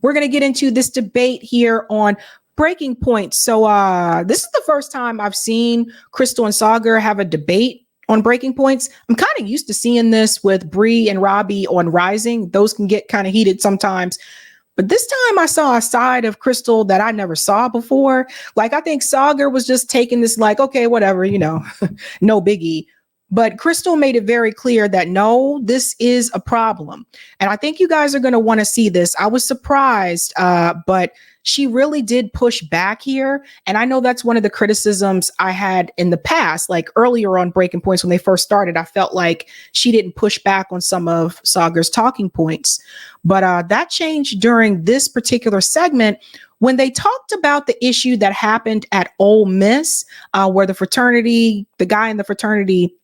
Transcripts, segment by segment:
We're going to get into this debate here on Breaking Point. So this is the first time I've seen Krystal and Saagar have a debate on Breaking Points. I'm kind of used to seeing this with Bree and Robbie on Rising. Those can get kind of heated sometimes. But this time I saw a side of Krystal that I never saw before. Like, I think Saagar was just taking this like, okay, whatever, you know, no biggie. But Krystal made it very clear that no, this is a problem. And I think you guys are going to want to see this. I was surprised, but she really did push back here. And I know that's one of the criticisms I had in the past, like earlier on Breaking Points when they first started. I felt like she didn't push back on some of Saagar's talking points. But that changed during this particular segment when they talked about the issue that happened at Ole Miss, where the guy in the fraternity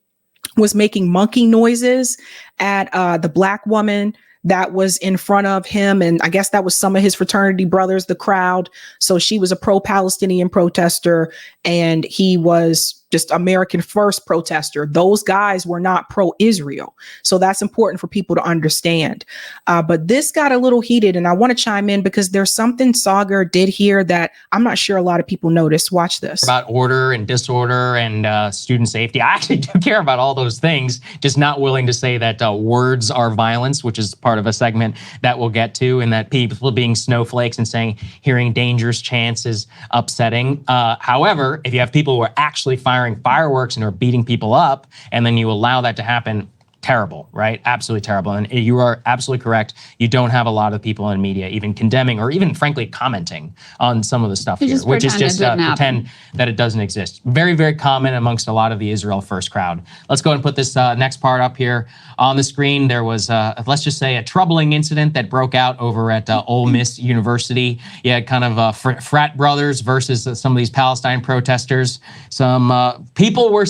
was making monkey noises at the black woman that was in front of him. And I guess that was some of his fraternity brothers, the crowd. So she was a pro-Palestinian protester and he was just American first protester. Those guys were not pro-Israel. So that's important for people to understand. But this got a little heated and I want to chime in because there's something Saagar did here that I'm not sure a lot of people noticed. Watch this. About order and disorder and student safety. I actually do care about all those things, just not willing to say that words are violence, which is part of a segment that we'll get to, and that people being snowflakes and saying hearing dangerous chants is upsetting. However, if you have people who are actually firing fireworks and are beating people up, and then you allow that to happen, terrible, right? Absolutely terrible. And you are absolutely correct. You don't have a lot of people in media even condemning or even frankly commenting on some of the stuff here, which is just pretend that it doesn't exist. Very, very common amongst a lot of the Israel First crowd. Let's go and put this next part up here on the screen. There was, let's just say, a troubling incident that broke out over at Ole Miss University. You had kind of frat brothers versus some of these Palestine protesters. Some people were...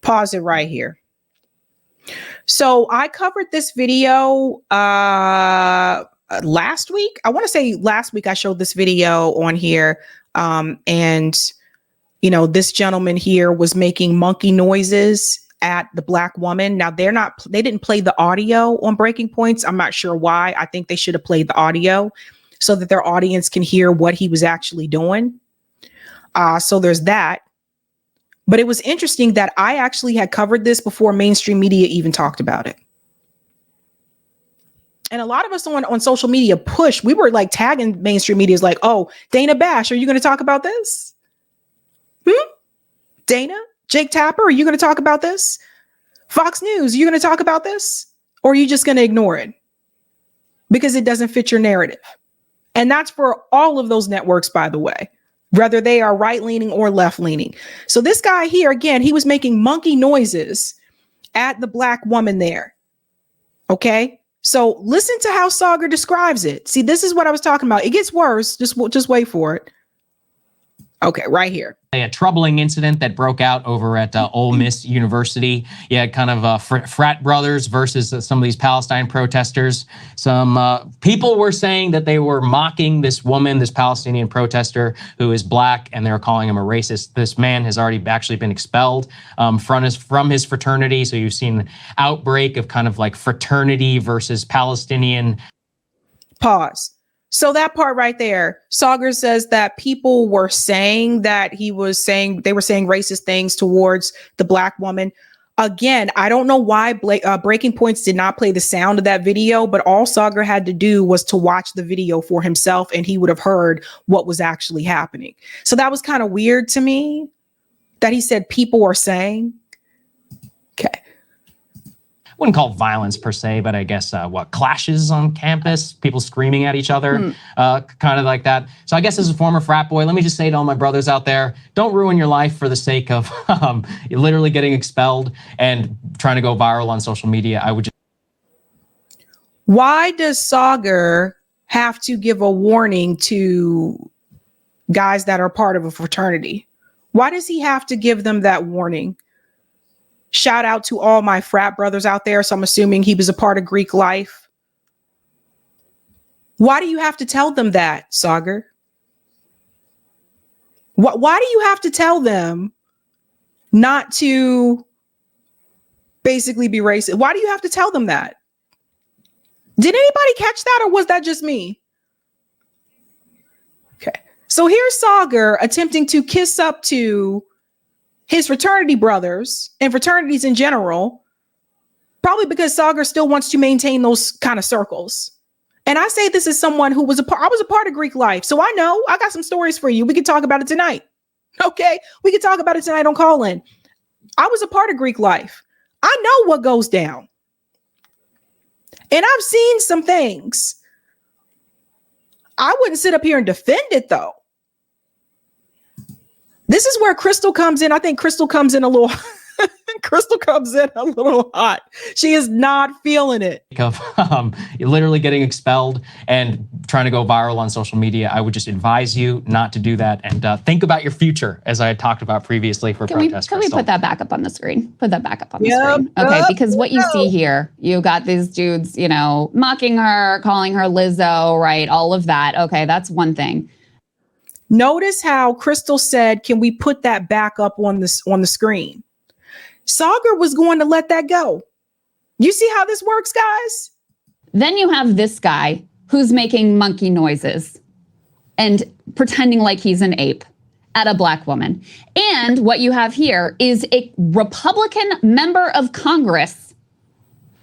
Pause it right here. So I covered this video last week. I want to say last week I showed this video on here. And, you know, this gentleman here was making monkey noises at the black woman. Now they didn't play the audio on Breaking Points. I'm not sure why. I think they should have played the audio so that their audience can hear what he was actually doing. So there's that. But it was interesting that I actually had covered this before mainstream media even talked about it. And a lot of us on social media we were like tagging mainstream media like, oh, Dana Bash, are you going to talk about this? Dana, Jake Tapper, are you going to talk about this? Fox News, are you going to talk about this? Or are you just going to ignore it? Because it doesn't fit your narrative. And that's for all of those networks, by the way, whether they are right-leaning or left-leaning. So this guy here, again, he was making monkey noises at the black woman there. Okay? So listen to how Saagar describes it. See, this is what I was talking about. It gets worse. Just wait for it. Okay, right here. A troubling incident that broke out over at Ole Miss University. You had kind of frat brothers versus some of these Palestine protesters. Some people were saying that they were mocking this woman, this Palestinian protester who is black, and they were calling him a racist. This man has already actually been expelled from his fraternity. So you've seen an outbreak of kind of like fraternity versus Palestinian. Pause. So that part right there, Saagar says that people were saying that they were saying racist things towards the black woman. Again, I don't know why Breaking Points did not play the sound of that video, but all Saagar had to do was to watch the video for himself and he would have heard what was actually happening. So that was kind of weird to me that he said people were saying. Okay. Wouldn't call violence per se, but I guess clashes on campus, people screaming at each other, kind of like that. So I guess as a former frat boy, let me just say to all my brothers out there, don't ruin your life for the sake of literally getting expelled and trying to go viral on social media. I would just... Why does Saagar have to give a warning to guys that are part of a fraternity? Why does he have to give them that warning? Shout out to all my frat brothers out there. So I'm assuming he was a part of Greek life. Why do you have to tell them that, Saagar? Why do you have to tell them not to basically be racist? Why do you have to tell them that? Did anybody catch that or was that just me? So here's Saagar attempting to kiss up to his fraternity brothers and fraternities in general, probably because Saagar still wants to maintain those kind of circles. And I say this as someone who was I was a part of Greek life. So I know I got some stories for you. We can talk about it tonight. Okay. We can talk about it tonight on Call In. I was a part of Greek life. I know what goes down. And I've seen some things. I wouldn't sit up here and defend it though. This is where Krystal comes in. I think Krystal comes in a little hot. She is not feeling it. Of literally getting expelled and trying to go viral on social media. I would just advise you not to do that and think about your future, as I had talked about previously for protest. Can we put that back up on the screen? Put that back up on the screen. Okay, because what you see here, you got these dudes, you know, mocking her, calling her Lizzo, right? All of that. Okay, that's one thing. Notice how Krystal said, can we put that back up on the screen? Saagar was going to let that go. You see how this works, guys? Then you have this guy who's making monkey noises and pretending like he's an ape at a black woman. And what you have here is a Republican member of Congress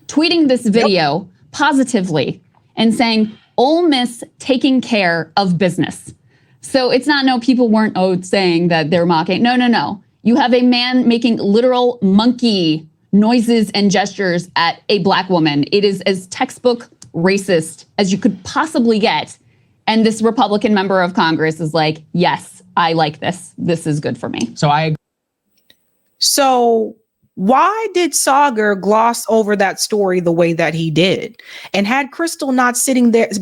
tweeting this video positively and saying, Ole Miss taking care of business. So it's not, no, people weren't saying that they're mocking. No. You have a man making literal monkey noises and gestures at a black woman. It is as textbook racist as you could possibly get. And this Republican member of Congress is like, yes, I like this. This is good for me. So why did Saagar gloss over that story the way that he did? And had Krystal not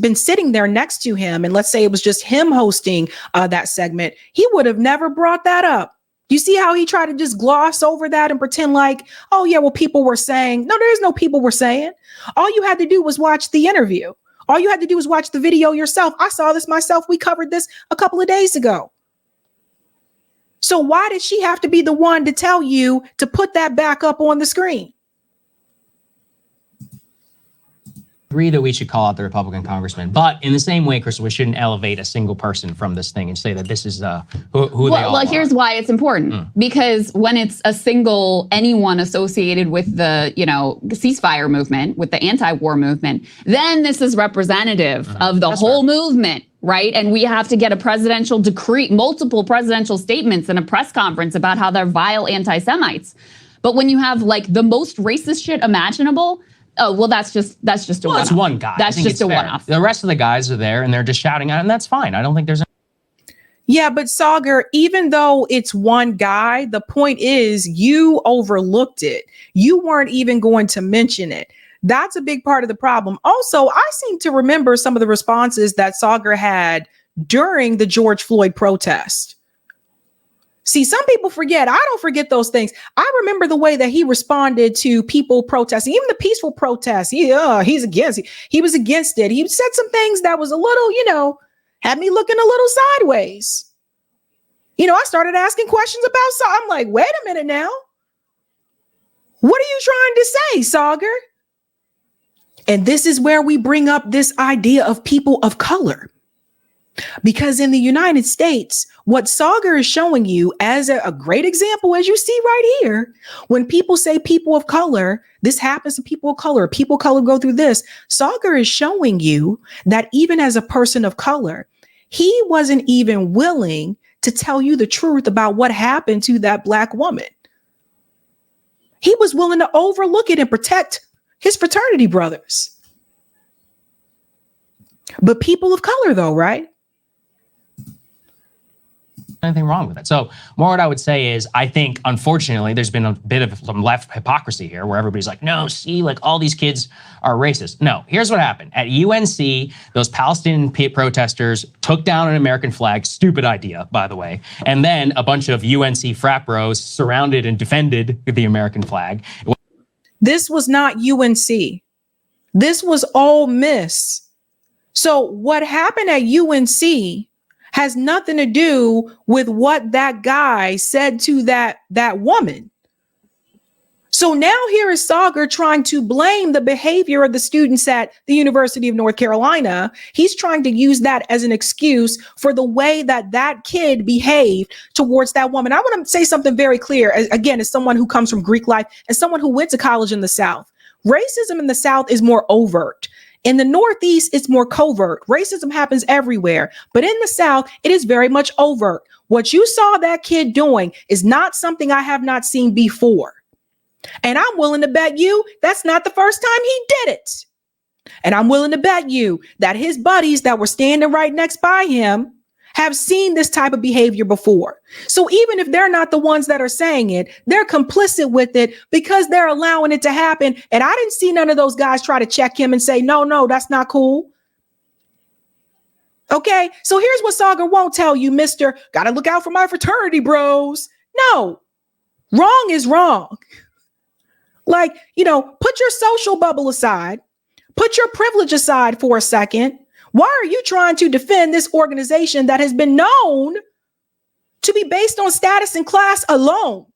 been sitting there next to him, and let's say it was just him hosting that segment, he would have never brought that up. You see how he tried to just gloss over that and pretend like, oh yeah, well, people were saying. No, there's no people were saying. All you had to do was watch the interview. All you had to do was watch the video yourself. I saw this myself. We covered this a couple of days ago. So why did she have to be the one to tell you to put that back up on the screen? Agree that we should call out the Republican congressman, but in the same way, Krystal, we shouldn't elevate a single person from this thing and say that this is who they all are. Well, here's why it's important. Because when it's a single anyone associated with the, ceasefire movement, with the anti-war movement, then this is representative of the whole movement, right? And we have to get a presidential decree, multiple presidential statements and a press conference about how they're vile anti-Semites. But when you have like the most racist shit imaginable, oh, well, that's just a one-off. That's one guy. That's just a one-off. The rest of the guys are there and they're just shouting at him, and that's fine. I don't think there's Yeah, but Saagar, even though it's one guy, the point is you overlooked it. You weren't even going to mention it. That's a big part of the problem. Also, I seem to remember some of the responses that Saagar had during the George Floyd protest. See, some people forget. I don't forget those things. I remember the way that he responded to people protesting, even the peaceful protests. He's against it. He was against it. He said some things that was a little, had me looking a little sideways. I started asking questions about I'm like, wait a minute now. What are you trying to say, Saagar? And this is where we bring up this idea of people of color. Because in the United States, what Saagar is showing you as a great example, as you see right here, when people say people of color, this happens to people of color go through this. Saagar is showing you that even as a person of color, he wasn't even willing to tell you the truth about what happened to that black woman. He was willing to overlook it and protect his fraternity brothers. But people of color, though, right? anything wrong with it. So more what I would say is, I think, unfortunately, there's been a bit of some left hypocrisy here where everybody's like, no, see, like all these kids are racist. No, here's what happened. At UNC, those Palestinian protesters took down an American flag, stupid idea, by the way. And then a bunch of UNC frat bros surrounded and defended the American flag. This was not UNC. This was Ole Miss. So what happened at UNC has nothing to do with what that guy said to that woman. So now here is Saagar trying to blame the behavior of the students at the University of North Carolina. He's trying to use that as an excuse for the way that that kid behaved towards that woman. I want to say something very clear, again, as someone who comes from Greek life and someone who went to college in the South. Racism in the South is more overt. In the Northeast, it's more covert. Racism happens everywhere. But in the South, it is very much overt. What you saw that kid doing is not something I have not seen before. And I'm willing to bet you that's not the first time he did it. And I'm willing to bet you that his buddies that were standing right next by him have seen this type of behavior before. So even if they're not the ones that are saying it, they're complicit with it because they're allowing it to happen. And I didn't see none of those guys try to check him and say, no, that's not cool. Okay, so here's what Saagar won't tell you, Mr. Gotta look out for my fraternity bros. No, wrong is wrong. Like, put your social bubble aside, put your privilege aside for a second. Why are you trying to defend this organization that has been known to be based on status and class alone?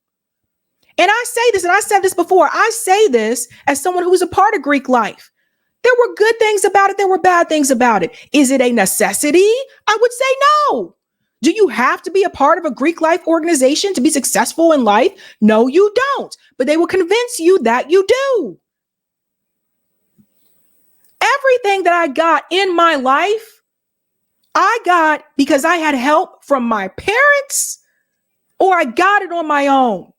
And I say this, and I said this before, I say this as someone who's a part of Greek life. There were good things about it. There were bad things about it. Is it a necessity? I would say no. Do you have to be a part of a Greek life organization to be successful in life? No, you don't. But they will convince you that you do. Everything that I got in my life, I got because I had help from my parents or I got it on my own.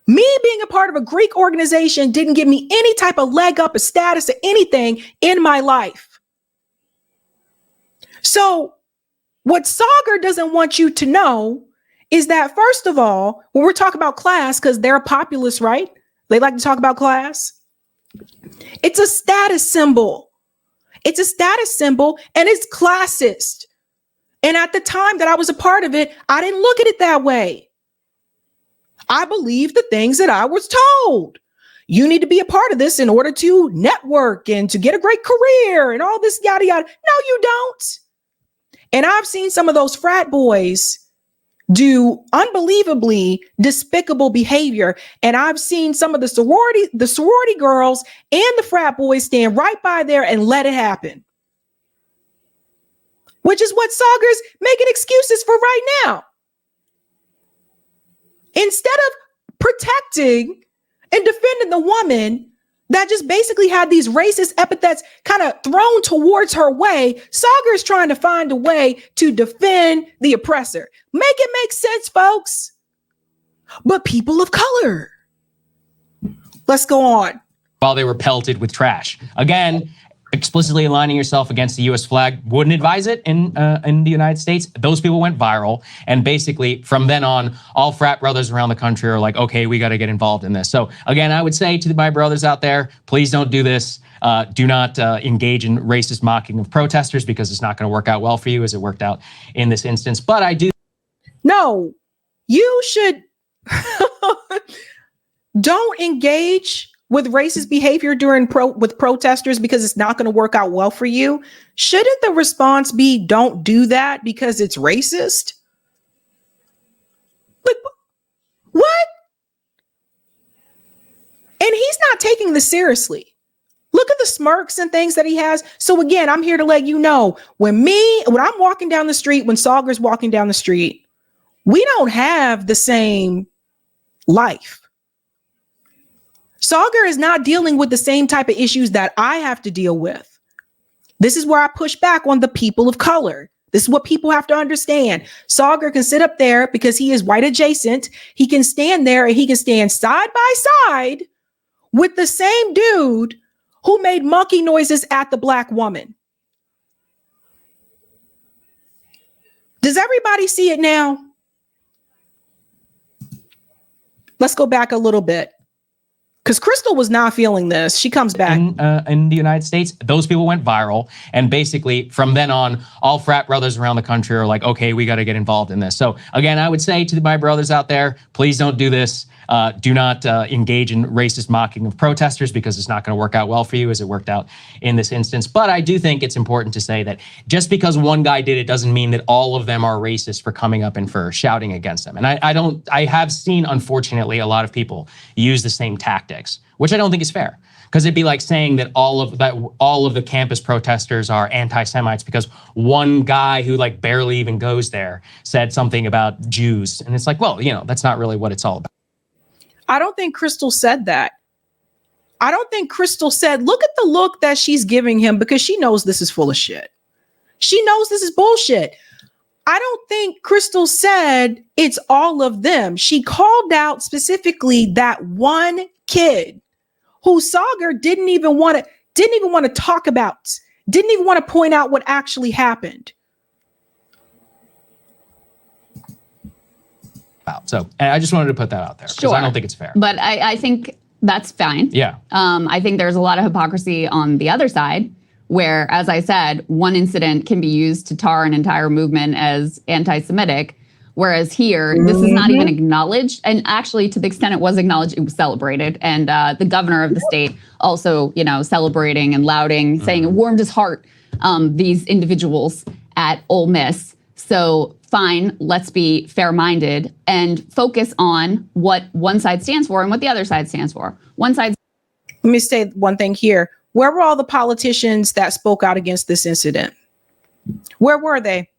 Me being a part of a Greek organization didn't give me any type of leg up, a status, or anything in my life. So what Saagar doesn't want you to know is that, first of all, when we're talking about class, because they're populist, right? They like to talk about class. It's a status symbol. It's a status symbol and it's classist. And at the time that I was a part of it, I didn't look at it that way. I believed the things that I was told. You need to be a part of this in order to network and to get a great career and all this yada yada. No, you don't. And I've seen some of those frat boys do unbelievably despicable behavior. And I've seen some of the sorority girls and the frat boys stand right by there and let it happen. Which is what Saagar's making excuses for right now. Instead of protecting and defending the woman that just basically had these racist epithets kind of thrown towards her way, Saagar is trying to find a way to defend the oppressor. Make it make sense, folks. But people of color. Let's go on. While they were pelted with trash. Again, explicitly aligning yourself against the U.S. flag, wouldn't advise it in the United States. Those people went viral. And basically, from then on, all frat brothers around the country are like, okay, we got to get involved in this. So again, I would say to my brothers out there, please don't do this. Do not engage in racist mocking of protesters because it's not going to work out well for you as it worked out in this instance. But I do. No, you should don't engage with racist behavior with protesters because it's not going to work out well for you. Shouldn't the response be don't do that because it's racist? Like, what? And he's not taking this seriously. Look at the smirks and things that he has. So again, I'm here to let you know, when I'm walking down the street, when Saagar's walking down the street, we don't have the same life. Saagar is not dealing with the same type of issues that I have to deal with. This is where I push back on the people of color. This is what people have to understand. Saagar can sit up there because he is white adjacent. He can stand there and he can stand side by side with the same dude who made monkey noises at the black woman. Does everybody see it now? Let's go back a little bit. Because Krystal was not feeling this. She comes back. In the United States, those people went viral. And basically, from then on, all frat brothers around the country are like, okay, we got to get involved in this. So again, I would say to my brothers out there, please don't do this. do not engage in racist mocking of protesters because it's not going to work out well for you as it worked out in this instance. But I do think it's important to say that just because one guy did it doesn't mean that all of them are racist for coming up and for shouting against them. And I have seen, unfortunately, a lot of people use the same tactics, which I don't think is fair. Because it'd be like saying that all of the campus protesters are anti-Semites because one guy who like barely even goes there said something about Jews. And it's like, well, that's not really what it's all about. I don't think Krystal said that. I don't think Krystal said, look at the look that she's giving him, because she knows this is full of shit. She knows this is bullshit. I don't think Krystal said it's all of them. She called out specifically that one kid who Saagar didn't even want to talk about, didn't even want to point out what actually happened. So, and I just wanted to put that out there because I don't think it's fair. But I think that's fine. Yeah. I think there's a lot of hypocrisy on the other side, where, as I said, one incident can be used to tar an entire movement as anti-Semitic. Whereas here, this is not even acknowledged. And actually, to the extent it was acknowledged, it was celebrated. And the governor of the state also, celebrating and lauding, saying it warmed his heart, these individuals at Ole Miss. So fine, let's be fair-minded and focus on what one side stands for and what the other side stands for. One side. Let me say one thing here. Where were all the politicians that spoke out against this incident? Where were they?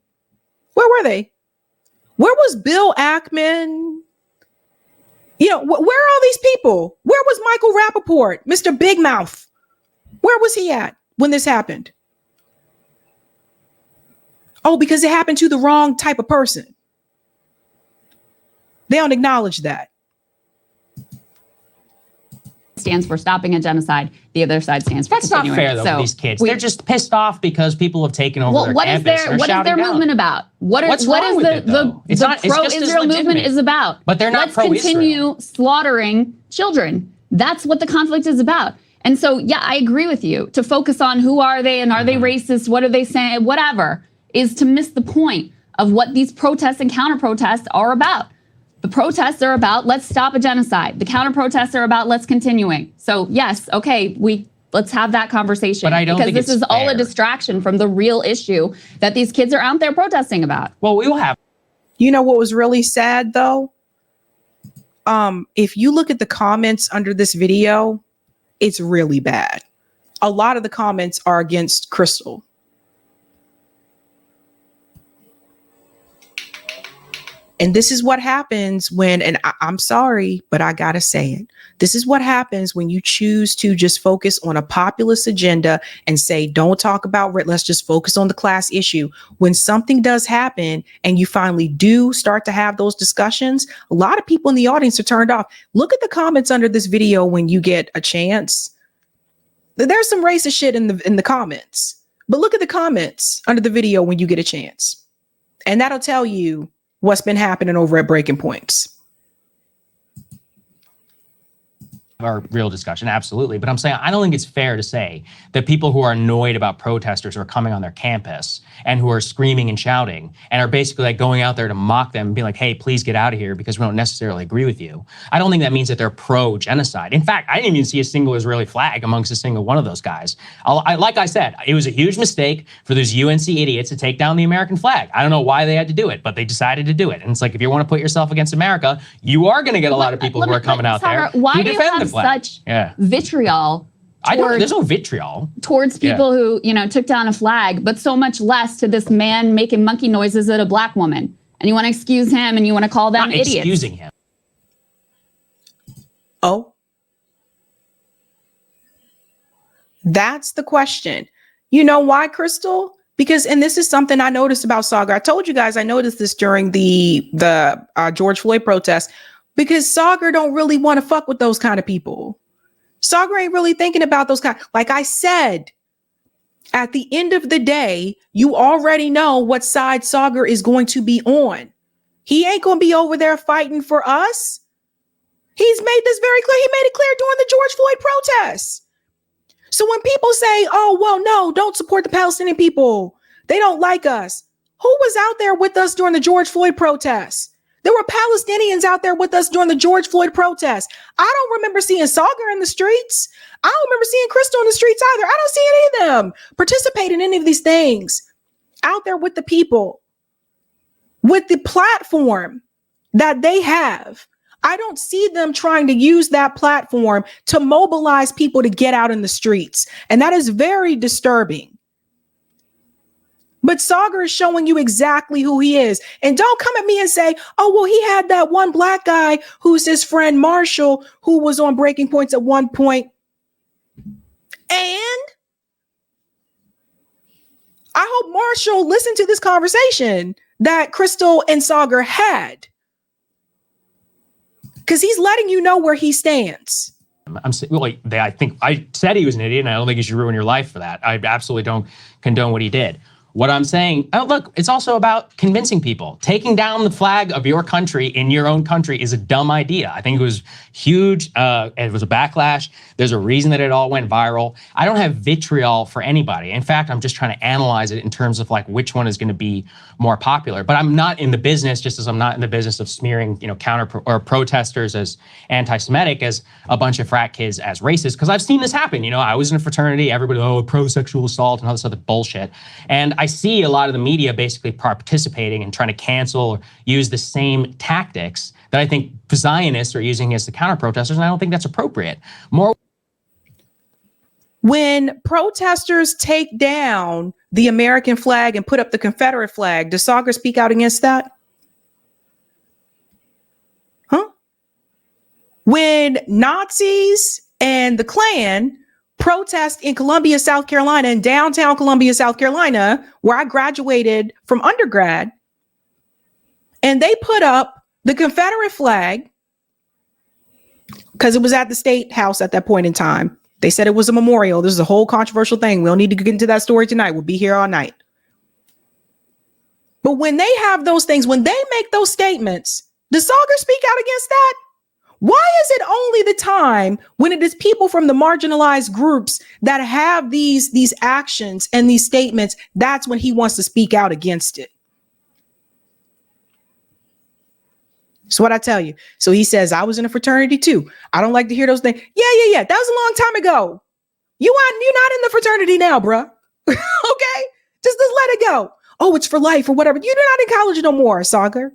Where were they? Where was Bill Ackman? Where are all these people? Where was Michael Rappaport, Mr. Big Mouth? Where was he at when this happened? Oh, because it happened to the wrong type of person. They don't acknowledge that. Stands for stopping a genocide. The other side stands for continuing. That's not fair, though, so with these kids. They're just pissed off because people have taken over their campus. What is their movement about? What is the pro-Israel movement is about? But they're not pro-Israel. Let's continue slaughtering children. That's what the conflict is about. And so, yeah, I agree with you. To focus on who are they and are they racist? What are they saying? Whatever, is to miss the point of what these protests and counter-protests are about. The protests are about, let's stop a genocide. The counter-protests are about, let's continuing. So yes, okay, let's have that conversation. But I don't think this is fair. All a distraction from the real issue that these kids are out there protesting about. Well, we will have. You know what was really sad though? If you look at the comments under this video, it's really bad. A lot of the comments are against Krystal. And this is what happens when, and I'm sorry, but I gotta say it. This is what happens when you choose to just focus on a populist agenda and say, don't talk about it. Let's just focus on the class issue. When something does happen and you finally do start to have those discussions, a lot of people in the audience are turned off. Look at the comments under this video when you get a chance. There's some racist shit in the comments, but look at the comments under the video when you get a chance. And that'll tell you what's been happening over at Breaking Points. Our real discussion, absolutely. But I'm saying I don't think it's fair to say that people who are annoyed about protesters who are coming on their campus and who are screaming and shouting and are basically like going out there to mock them and be like, hey, please get out of here because we don't necessarily agree with you. I don't think that means that they're pro-genocide. In fact, I didn't even see a single Israeli flag amongst a single one of those guys. Like I said, it was a huge mistake for those UNC idiots to take down the American flag. I don't know why they had to do it, but they decided to do it. And it's like, if you want to put yourself against America, you are going to get a lot of people who are coming out there who defend the flag. Such vitriol. There's no vitriol towards people who, took down a flag, but so much less to this man making monkey noises at a black woman. And you want to excuse him and you want to call them idiots. Excusing him. Oh, that's the question. You know why, Krystal? Because, and this is something I noticed about Saagar. I told you guys I noticed this during the George Floyd protest. Because Saagar don't really want to fuck with those kind of people. Saagar ain't really thinking about those kind. Like I said, at the end of the day, you already know what side Saagar is going to be on. He ain't going to be over there fighting for us. He's made this very clear. He made it clear during the George Floyd protests. So when people say, oh, well, no, don't support the Palestinian people. They don't like us. Who was out there with us during the George Floyd protests? There were Palestinians out there with us during the George Floyd protest. I don't remember seeing Saagar in the streets. I don't remember seeing Krystal in the streets either. I don't see any of them participate in any of these things out there with the people, with the platform that they have. I don't see them trying to use that platform to mobilize people to get out in the streets. And that is very disturbing. But Saagar is showing you exactly who he is. And don't come at me and say, oh, well, he had that one black guy who's his friend Marshall, who was on Breaking Points at one point. And I hope Marshall listened to this conversation that Krystal and Saagar had, because he's letting you know where he stands. I think I said he was an idiot, and I don't think you should ruin your life for that. I absolutely don't condone what he did. What I'm saying, oh, look, it's also about convincing people. Taking down the flag of your country in your own country is a dumb idea. I think it was huge. It was a backlash. There's a reason that it all went viral. I don't have vitriol for anybody. In fact, I'm just trying to analyze it in terms of like which one is going to be more popular. But I'm not in the business, just as I'm not in the business of smearing, protesters as anti-Semitic, as a bunch of frat kids as racist, because I've seen this happen. I was in a fraternity, everybody, pro-sexual assault and all this other bullshit. And I see a lot of the media basically participating and trying to cancel or use the same tactics that I think Zionists are using as the counter-protesters, and I don't think that's appropriate. When protesters take down the American flag and put up the Confederate flag, does Saagar speak out against that? Huh? When Nazis and the Klan protest in Columbia, South Carolina, in downtown Columbia, South Carolina, where I graduated from undergrad, and they put up the Confederate flag because it was at the State House at that point in time. They said it was a memorial. This is a whole controversial thing. We don't need to get into that story tonight. We'll be here all night. But when they have those things, when they make those statements, does Saagar speak out against that? Why is it only the time when it is people from the marginalized groups that have these actions and these statements, that's when he wants to speak out against it? That's what I tell you. So he says, I was in a fraternity too. I don't like to hear those things. Yeah. That was a long time ago. You're not in the fraternity now, bruh. Okay? Just let it go. Oh, it's for life or whatever. You're not in college no more, Saagar.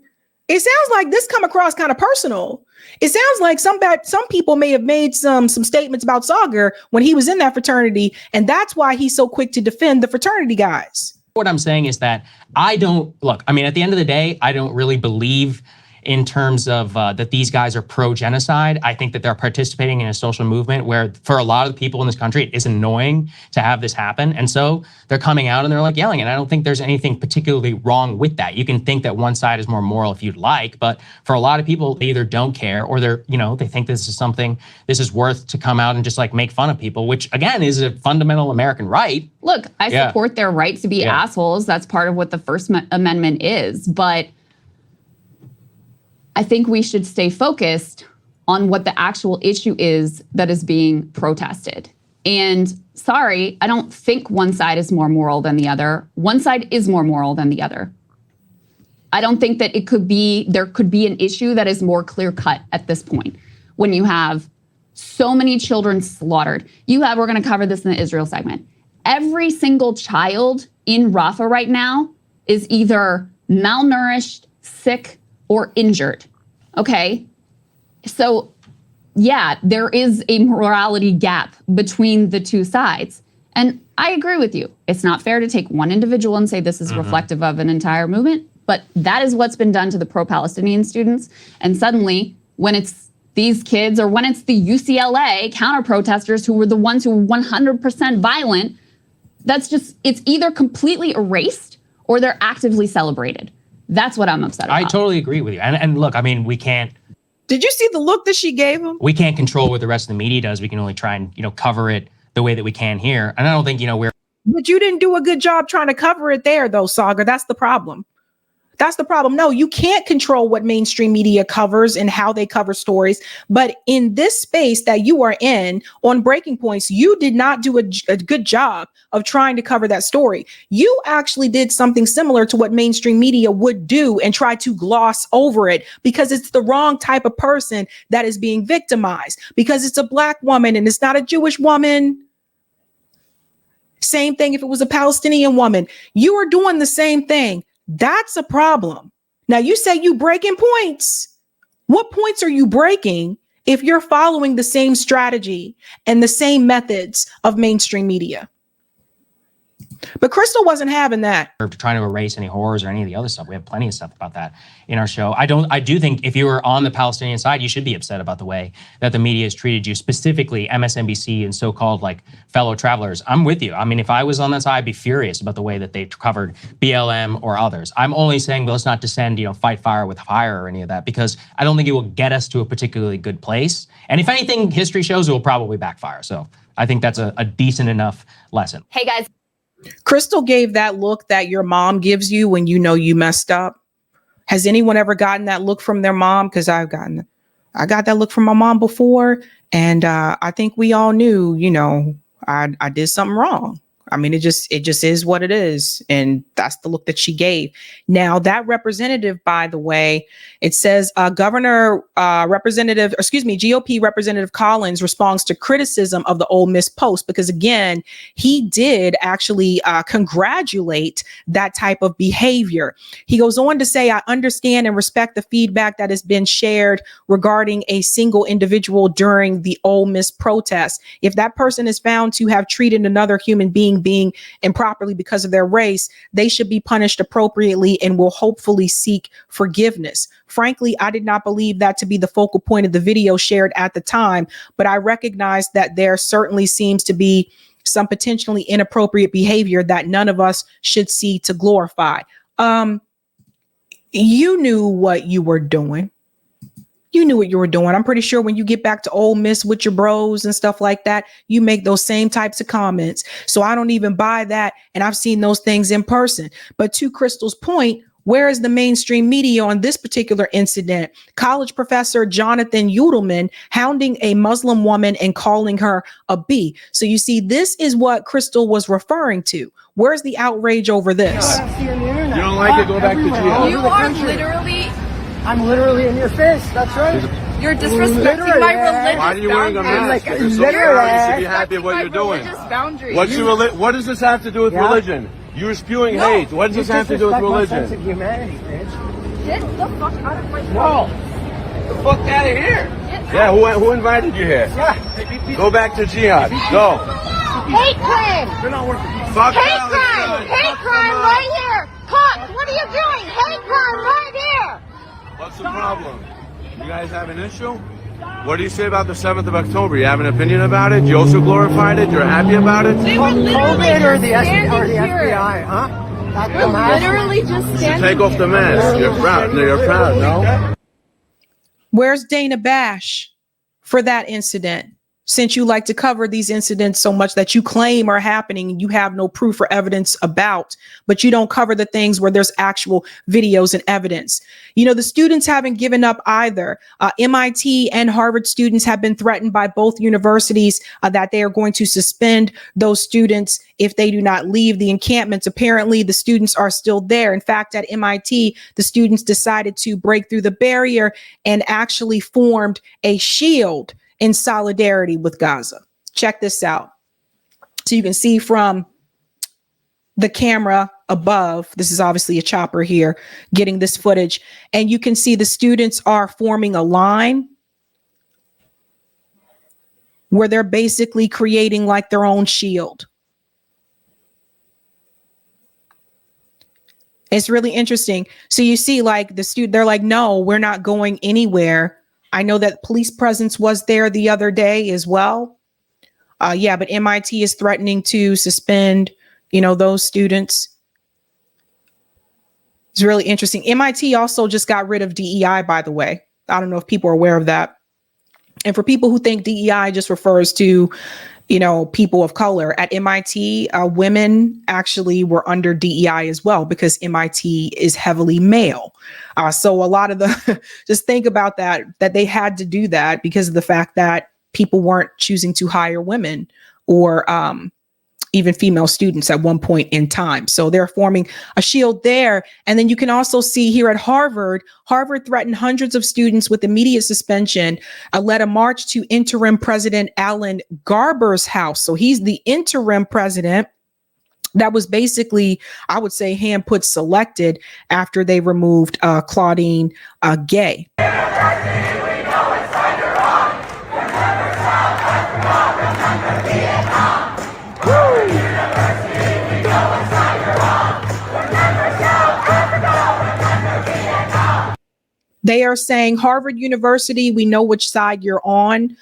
It sounds like this come across kind of personal. It sounds like some people may have made some statements about Saagar when he was in that fraternity, and that's why he's so quick to defend the fraternity guys. What I'm saying is that at the end of the day, I don't really believe in terms of that these guys are pro-genocide. I think that they're participating in a social movement where for a lot of the people in this country, it is annoying to have this happen. And so they're coming out and they're like yelling. And I don't think there's anything particularly wrong with that. You can think that one side is more moral if you'd like, but for a lot of people, they either don't care or they think this is worth to come out and just like make fun of people, which again is a fundamental American right. Look, I support their right to be assholes. That's part of what the First Amendment is. But I think we should stay focused on what the actual issue is that is being protested. And sorry, I don't think one side is more moral than the other. One side is more moral than the other. I don't think that there could be an issue that is more clear-cut at this point when you have so many children slaughtered. We're going to cover this in the Israel segment. Every single child in Rafah right now is either malnourished, sick, or injured, okay? So, yeah, there is a morality gap between the two sides. And I agree with you. It's not fair to take one individual and say this is reflective of an entire movement, but that is what's been done to the pro-Palestinian students. And suddenly, when it's these kids or when it's the UCLA counter-protesters who were the ones who were 100% violent, it's either completely erased or they're actively celebrated. That's what I'm upset about. I totally agree with you. And look, we can't. Did you see the look that she gave him? We can't control what the rest of the media does. We can only try and, cover it the way that we can here. And I don't think, we're. But you didn't do a good job trying to cover it there, though, Saagar. That's the problem. That's the problem. No, you can't control what mainstream media covers and how they cover stories. But in this space that you are in on Breaking Points, you did not do a good job of trying to cover that story. You actually did something similar to what mainstream media would do and try to gloss over it because it's the wrong type of person that is being victimized, because it's a Black woman and it's not a Jewish woman. Same thing if it was a Palestinian woman. You are doing the same thing. That's a problem. Now you say you breaking points. What points are you breaking if you're following the same strategy and the same methods of mainstream media? But Krystal wasn't having that. Or trying to erase any horrors or any of the other stuff. We have plenty of stuff about that in our show. I do think if you were on the Palestinian side, you should be upset about the way that the media has treated you, specifically MSNBC and so-called like fellow travelers. I'm with you. I mean, if I was on that side, I'd be furious about the way that they covered BLM or others. I'm only saying, let's not descend, fight fire with fire or any of that, because I don't think it will get us to a particularly good place. And if anything, history shows it will probably backfire. So I think that's a decent enough lesson. Hey guys. Krystal gave that look that your mom gives you when you know you messed up. Has anyone ever gotten that look from their mom? Because I got that look from my mom before. And I think we all knew, I did something wrong. I mean, it just is what it is. And that's the look that she gave. Now, that representative, by the way, it says GOP Representative Collins responds to criticism of the Ole Miss Post, because, again, he did actually congratulate that type of behavior. He goes on to say, I understand and respect the feedback that has been shared regarding a single individual during the Ole Miss protest. If that person is found to have treated another human being improperly because of their race, they should be punished appropriately and will hopefully seek forgiveness. Frankly, I did not believe that to be the focal point of the video shared at the time, but I recognize that there certainly seems to be some potentially inappropriate behavior that none of us should see to glorify. You knew what you were doing. You knew what you were doing. I'm pretty sure when you get back to Ole Miss with your bros and stuff like that, you make those same types of comments. So I don't even buy that. And I've seen those things in person. But to Krystal's point, where is the mainstream media on this particular incident? College professor Jonathan Yudelman hounding a Muslim woman and calling her a B. So you see, this is what Krystal was referring to. Where's the outrage over this? You don't like it? Go back to jail. You are literally... I'm literally in your face. That's right. You're disrespecting my religious boundaries. Why are you wearing a mask? You should be happy with what you're doing. What does this have to do with religion? You're spewing hate. What does this have to do with religion? Get the fuck out of my face. No. Get the fuck out of here. Yeah, who invited you here? Go back to jihad. Go. Hate crime. You're not working. Hate crime. Hate crime right here. Cops, what are you doing? Hate crime right here. What's the problem? You guys have an issue? What do you say about the 7th of October? You have an opinion about it? You also glorified it? You're happy about it? They were literally or the FBI, huh? We're literally just standing Take off the mask. You're proud. No, you're proud, no? Where's Dana Bash for that incident? Since you like to cover these incidents so much that you claim are happening and you have no proof or evidence about, but you don't cover the things where there's actual videos and evidence. The students haven't given up either. MIT and Harvard students have been threatened by both universities that they are going to suspend those students if they do not leave the encampments. Apparently, the students are still there. In fact, at MIT, the students decided to break through the barrier and actually formed a shield in solidarity with Gaza. Check this out. So you can see from the camera above, this is obviously a chopper here, getting this footage, and you can see the students are forming a line where they're basically creating like their own shield. It's really interesting. So you see like they're like, no, we're not going anywhere. I know that police presence was there the other day as well. But MIT is threatening to suspend, those students. It's really interesting. MIT also just got rid of DEI, by the way. I don't know if people are aware of that. And for people who think DEI just refers to people of color. At MIT, women actually were under DEI as well because MIT is heavily male. So a lot of just think about that they had to do that because of the fact that people weren't choosing to hire women or even female students at one point in time. So they're forming a shield there. And then you can also see here at Harvard threatened hundreds of students with immediate suspension, led a march to interim President Alan Garber's house. So he's the interim president that was basically, I would say, hand-put selected after they removed Claudine Gay. They are saying, Harvard University, we know which side you're on.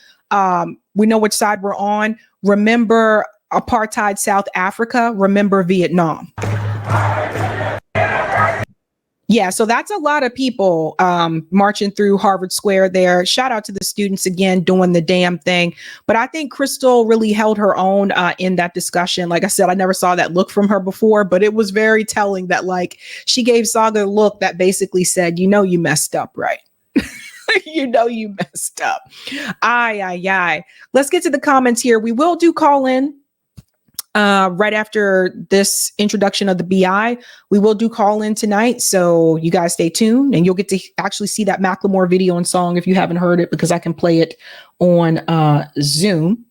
We know which side we're on. Remember apartheid South Africa. Remember Vietnam. Yeah, so that's a lot of people marching through Harvard Square there. Shout out to the students again doing the damn thing. But I think Krystal really held her own in that discussion. Like I said, I never saw that look from her before, but it was very telling that like she gave Saagar a look that basically said, you messed up, right? You messed up. Aye. Let's get to the comments here. We will do call in. Right after this introduction of the BI, we will do call in tonight. So you guys stay tuned and you'll get to actually see that Macklemore video and song if you haven't heard it, because I can play it on Zoom.